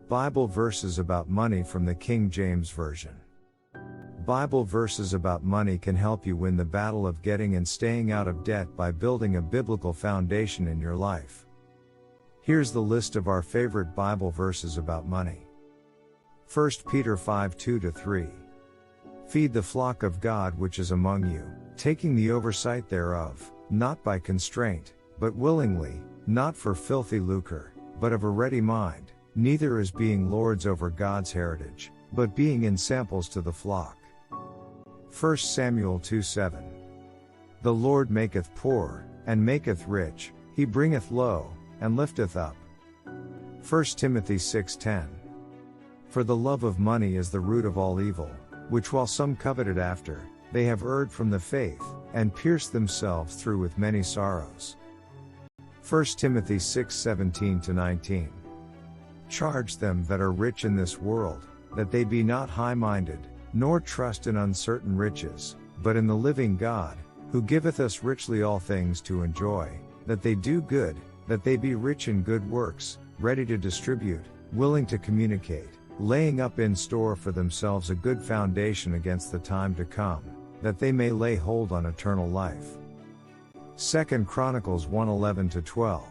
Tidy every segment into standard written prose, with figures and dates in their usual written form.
Bible verses about money from the King James Version. Bible verses about money can help you win the battle of getting and staying out of debt by building a biblical foundation in your life. Here's the list of our favorite Bible verses about money. 1 Peter 5:2-3. Feed the flock of God which is among you, taking the oversight thereof, not by constraint, but willingly, not for filthy lucre, but of a ready mind, neither as being lords over God's heritage, but being ensamples to the flock. 1 Samuel 2:7. The Lord maketh poor, and maketh rich, he bringeth low, and lifteth up. 1 Timothy 6:10. For the love of money is the root of all evil, which while some coveted after, they have erred from the faith, and pierced themselves through with many sorrows. 1 Timothy 6:17-19. Charge them that are rich in this world, that they be not high-minded, nor trust in uncertain riches, but in the living God, who giveth us richly all things to enjoy, that they do good, that they be rich in good works, ready to distribute, willing to communicate, laying up in store for themselves a good foundation against the time to come, that they may lay hold on eternal life. 2 Chronicles 1:11-12.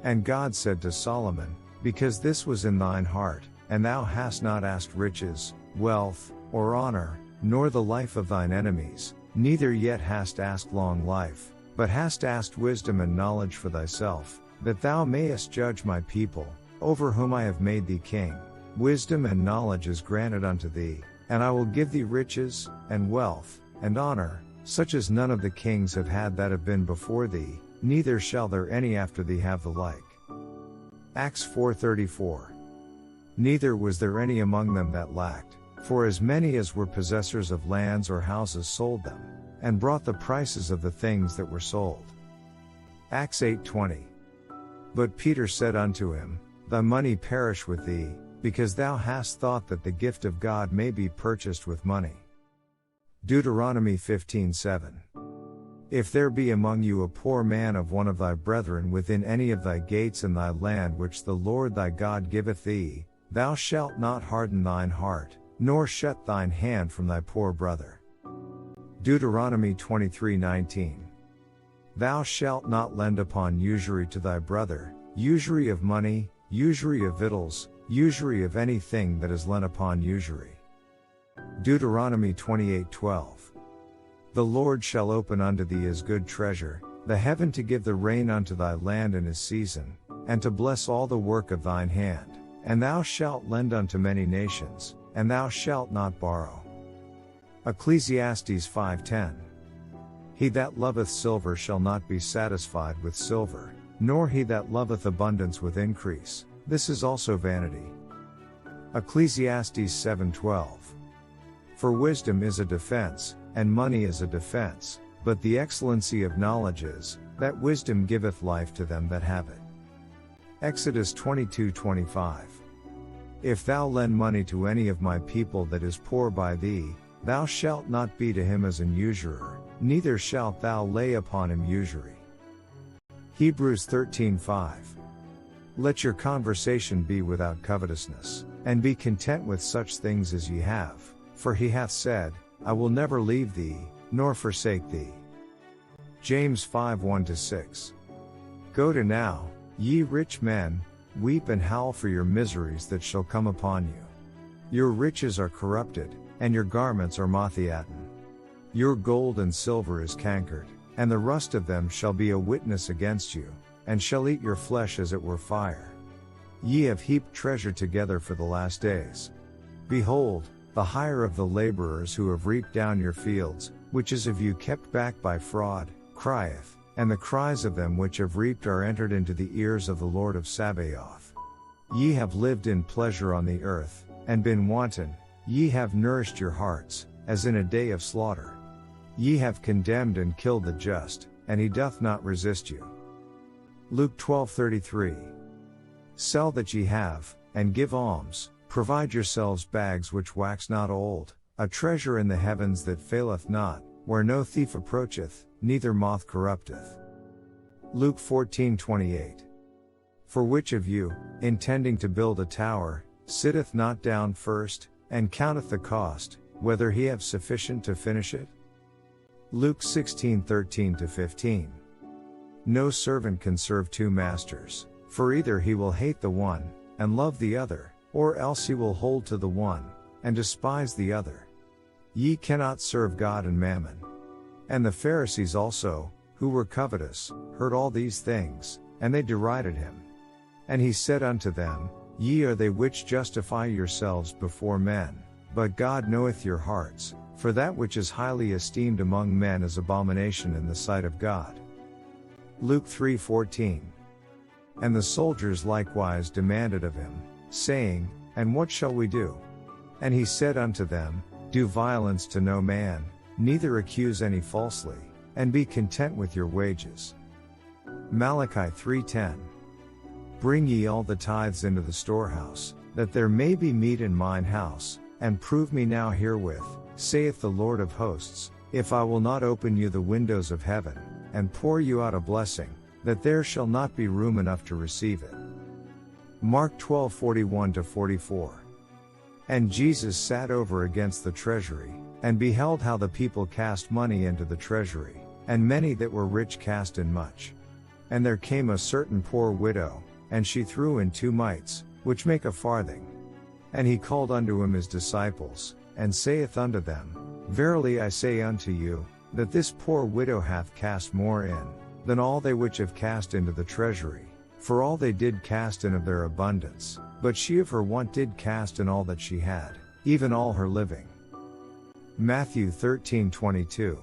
And God said to Solomon, because this was in thine heart, and thou hast not asked riches, wealth, or honor, nor the life of thine enemies, neither yet hast asked long life, but hast asked wisdom and knowledge for thyself, that thou mayest judge my people, over whom I have made thee king. Wisdom and knowledge is granted unto thee, and I will give thee riches, and wealth, and honor, such as none of the kings have had that have been before thee, neither shall there any after thee have the like. Acts 4:34. Neither was there any among them that lacked, for as many as were possessors of lands or houses sold them, and brought the prices of the things that were sold. Acts 8:20. But Peter said unto him, Thy money perish with thee, because thou hast thought that the gift of God may be purchased with money. Deuteronomy 15:7. If there be among you a poor man of one of thy brethren within any of thy gates in thy land which the Lord thy God giveth thee, thou shalt not harden thine heart, nor shut thine hand from thy poor brother. Deuteronomy 23:19. Thou shalt not lend upon usury to thy brother, usury of money, usury of victuals, usury of anything that is lent upon usury. Deuteronomy 28:12. The Lord shall open unto thee his good treasure, the heaven to give the rain unto thy land in his season, and to bless all the work of thine hand, and thou shalt lend unto many nations, and thou shalt not borrow. Ecclesiastes 5:10. He that loveth silver shall not be satisfied with silver, nor he that loveth abundance with increase, this is also vanity. Ecclesiastes 7:12. For wisdom is a defense, and money is a defense, but the excellency of knowledge is, that wisdom giveth life to them that have it. Exodus 22:25. If thou lend money to any of my people that is poor by thee, thou shalt not be to him as an usurer, neither shalt thou lay upon him usury. Hebrews 13:5. Let your conversation be without covetousness, and be content with such things as ye have, for he hath said, I will never leave thee, nor forsake thee. James 5:1-6. Go to now, ye rich men, weep and howl for your miseries that shall come upon you. Your riches are corrupted, and your garments are moth-eaten. Your gold and silver is cankered, and the rust of them shall be a witness against you, and shall eat your flesh as it were fire. Ye have heaped treasure together for the last days. Behold, the hire of the laborers who have reaped down your fields, which is of you kept back by fraud, crieth, and the cries of them which have reaped are entered into the ears of the Lord of Sabaoth. Ye have lived in pleasure on the earth, and been wanton, ye have nourished your hearts, as in a day of slaughter. Ye have condemned and killed the just, and he doth not resist you. Luke 12:33. Sell that ye have, and give alms, provide yourselves bags which wax not old, a treasure in the heavens that faileth not, where no thief approacheth, neither moth corrupteth. Luke 14:28. For which of you, intending to build a tower, sitteth not down first, and counteth the cost, whether he have sufficient to finish it? Luke 16:13-15. No servant can serve two masters, for either he will hate the one, and love the other, or else he will hold to the one, and despise the other. Ye cannot serve God and mammon. And the Pharisees also, who were covetous, heard all these things, and they derided him. And he said unto them, Ye are they which justify yourselves before men, but God knoweth your hearts, for that which is highly esteemed among men is abomination in the sight of God. Luke 3:14. And the soldiers likewise demanded of him, saying, And what shall we do? And he said unto them, Do violence to no man, neither accuse any falsely, and be content with your wages. Malachi 3:10. Bring ye all the tithes into the storehouse, that there may be meat in mine house, and prove me now herewith, saith the Lord of hosts, if I will not open you the windows of heaven, and pour you out a blessing, that there shall not be room enough to receive it. Mark 12:41-44. And Jesus sat over against the treasury, and beheld how the people cast money into the treasury, and many that were rich cast in much. And there came a certain poor widow, and she threw in 2 mites, which make a farthing. And he called unto him his disciples, and saith unto them, Verily I say unto you, that this poor widow hath cast more in, than all they which have cast into the treasury, for all they did cast in of their abundance, but she of her want did cast in all that she had, even all her living. Matthew 13:22.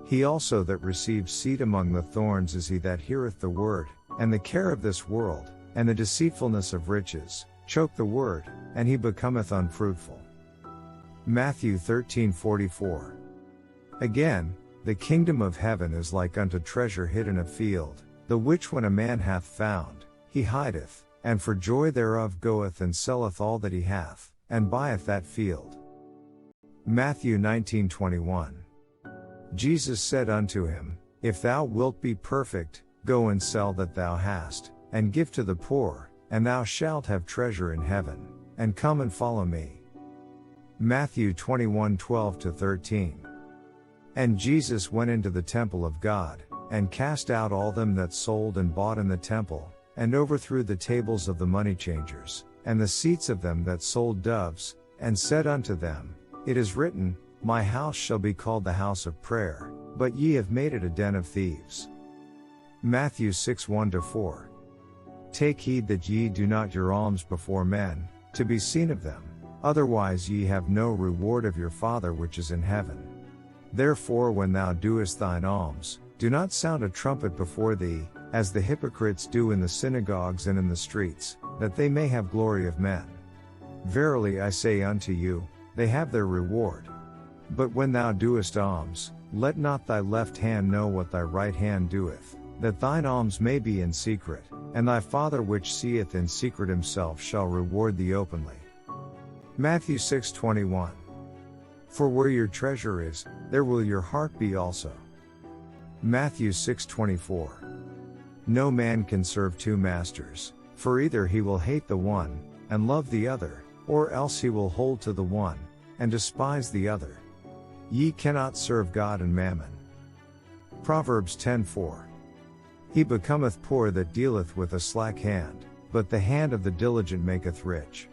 He also that receives seed among the thorns is he that heareth the word, and the care of this world, and the deceitfulness of riches, choke the word, and he becometh unfruitful. Matthew 13:44. Again, the kingdom of heaven is like unto treasure hid in a field, the which when a man hath found, he hideth, and for joy thereof goeth and selleth all that he hath, and buyeth that field. Matthew 19:21. Jesus said unto him, If thou wilt be perfect, go and sell that thou hast, and give to the poor, and thou shalt have treasure in heaven, and come and follow me. Matthew 21:12-13. And Jesus went into the temple of God, and cast out all them that sold and bought in the temple, and overthrew the tables of the money changers, and the seats of them that sold doves, and said unto them, It is written, My house shall be called the house of prayer, but ye have made it a den of thieves. Matthew 6:1-4. Take heed that ye do not your alms before men, to be seen of them, otherwise ye have no reward of your Father which is in heaven. Therefore when thou doest thine alms, do not sound a trumpet before thee, as the hypocrites do in the synagogues and in the streets, that they may have glory of men. Verily I say unto you, they have their reward. But when thou doest alms, let not thy left hand know what thy right hand doeth, that thine alms may be in secret, and thy Father which seeth in secret himself shall reward thee openly. Matthew 6:21. For where your treasure is, there will your heart be also. Matthew 6:24. No man can serve 2 masters, for either he will hate the one, and love the other, or else he will hold to the one, and despise the other. Ye cannot serve God and mammon. Proverbs 10:4. He becometh poor that dealeth with a slack hand, but the hand of the diligent maketh rich.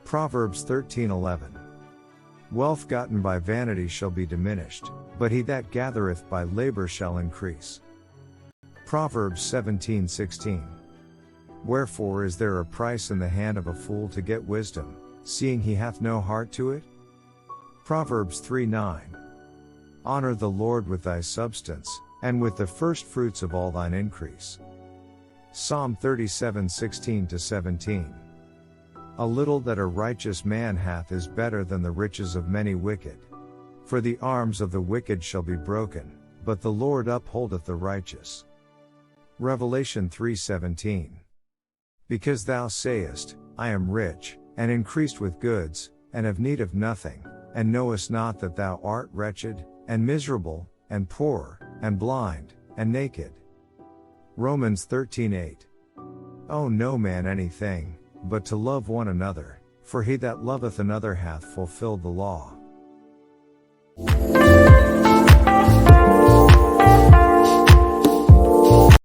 Proverbs 13:11. Wealth gotten by vanity shall be diminished, but he that gathereth by labor shall increase. Proverbs 17:16. Wherefore is there a price in the hand of a fool to get wisdom, seeing he hath no heart to it? Proverbs 3:9. Honor the Lord with thy substance, and with the first fruits of all thine increase. Psalm 37:16-17. A little that a righteous man hath is better than the riches of many wicked. For the arms of the wicked shall be broken, but the Lord upholdeth the righteous. Revelation 3:17. Because thou sayest, I am rich, and increased with goods, and have need of nothing, and knowest not that thou art wretched, and miserable, and poor, and blind, and naked. Romans 13:8. owe no man anything, but to love one another, for he that loveth another hath fulfilled the law.